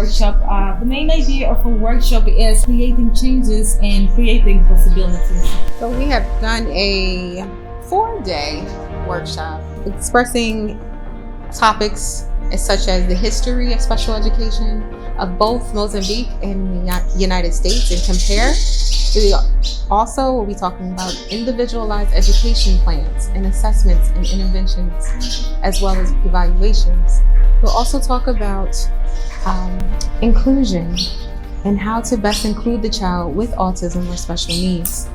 workshop. The main idea of a workshop is creating changes and creating possibilities. So we have done a 4-day workshop expressing topics such as the history of special education of both Mozambique and the United States and compare. We also will be talking about individualized education plans and assessments and interventions, as well as evaluations. We'll also talk about inclusion and how to best include the child with autism or special needs.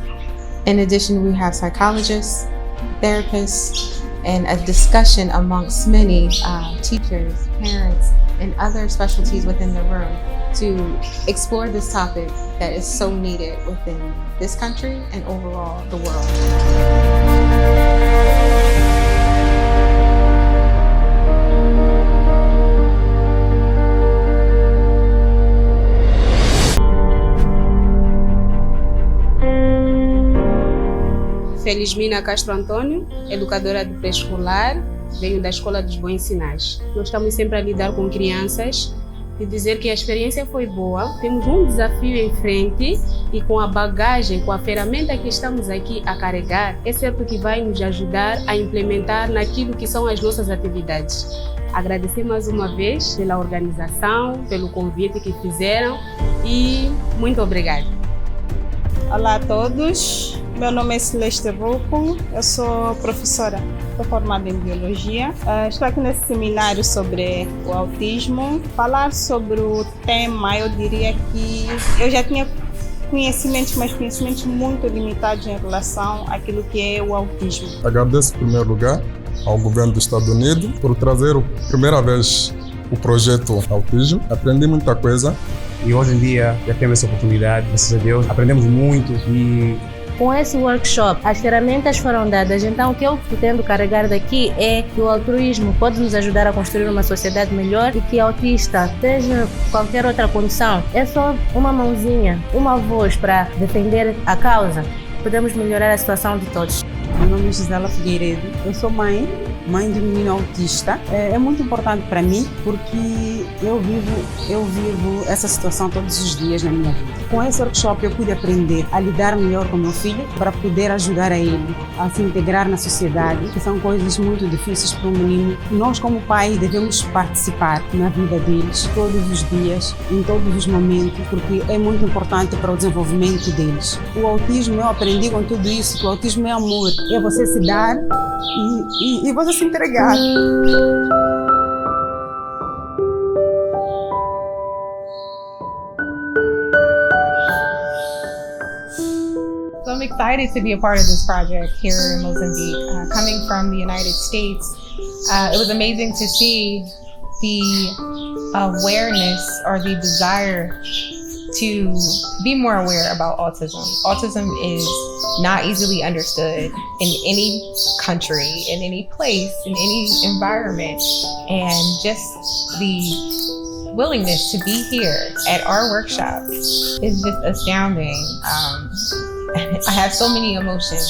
In addition, we have psychologists, therapists, and a discussion amongst many teachers, parents, and other specialties within the room to explore this topic that is so needed within this country and overall the world. Felizmina Castro Antônio, educadora de pré-escolar, venho da Escola dos Bons Sinais. Nós estamos sempre a lidar com crianças e dizer que a experiência foi boa. Temos um desafio em frente e com a bagagem, com a ferramenta que estamos aqui a carregar, é certo que vai nos ajudar a implementar naquilo que são as nossas atividades. Agradecer mais uma vez pela organização, pelo convite que fizeram e muito obrigada. Olá a todos, meu nome é Celeste Ruco, eu sou professora, sou formada em Biologia. Estou aqui nesse seminário sobre o autismo. Falar sobre o tema, eu diria que eu já tinha conhecimentos, mas conhecimentos muito limitados em relação àquilo que é o autismo. Agradeço em primeiro lugar ao governo dos Estados Unidos por trazer a primeira vez o projeto Autismo. Aprendi muita coisa. E hoje em dia já temos essa oportunidade, graças a Deus, aprendemos muito e... Com esse workshop, as ferramentas foram dadas, então o que eu pretendo carregar daqui é que o altruísmo pode nos ajudar a construir uma sociedade melhor e que autista, seja qualquer outra condição, é só uma mãozinha, uma voz para defender a causa. Podemos melhorar a situação de todos. Meu nome é Gisela Figueiredo, eu sou mãe de um menino autista. É muito importante para mim porque eu vivo essa situação todos os dias na minha vida. Com esse workshop eu pude aprender a lidar melhor com meu filho para poder ajudar a ele a se integrar na sociedade, que são coisas muito difíceis para um menino. Nós como pais devemos participar na vida deles todos os dias, em todos os momentos, porque é muito importante para o desenvolvimento deles. O autismo, eu aprendi com tudo isso, que o autismo é amor, é você se dar e você se entregar. So I'm excited to be a part of this project here in Mozambique. Coming from the United States, it was amazing to see the awareness or the desire to be more aware about autism. Autism is not easily understood in any country, in any place, in any environment. And just the willingness to be here at our workshop is just astounding. I have so many emotions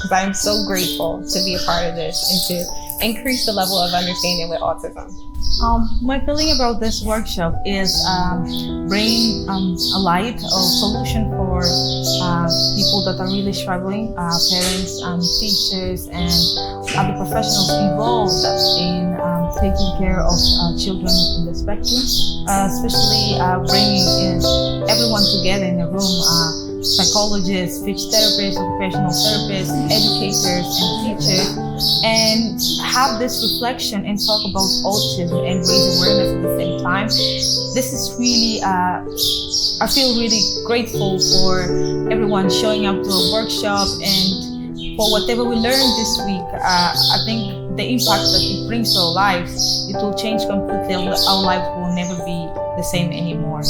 because I'm so grateful to be a part of this and to increase the level of understanding with autism. My feeling about this workshop is bringing a light or solution for people that are really struggling, parents, teachers, and other professionals involved in taking care of children in the spectrum, especially bringing in everyone together in a room. Psychologists, speech therapists, occupational therapists, educators, and teachers, and have this reflection and talk about autism and raise awareness at the same time. This is really, I feel really grateful for everyone showing up to a workshop and for whatever we learned this week. I think the impact that it brings to our lives, it will change completely. Our lives will never be the same anymore.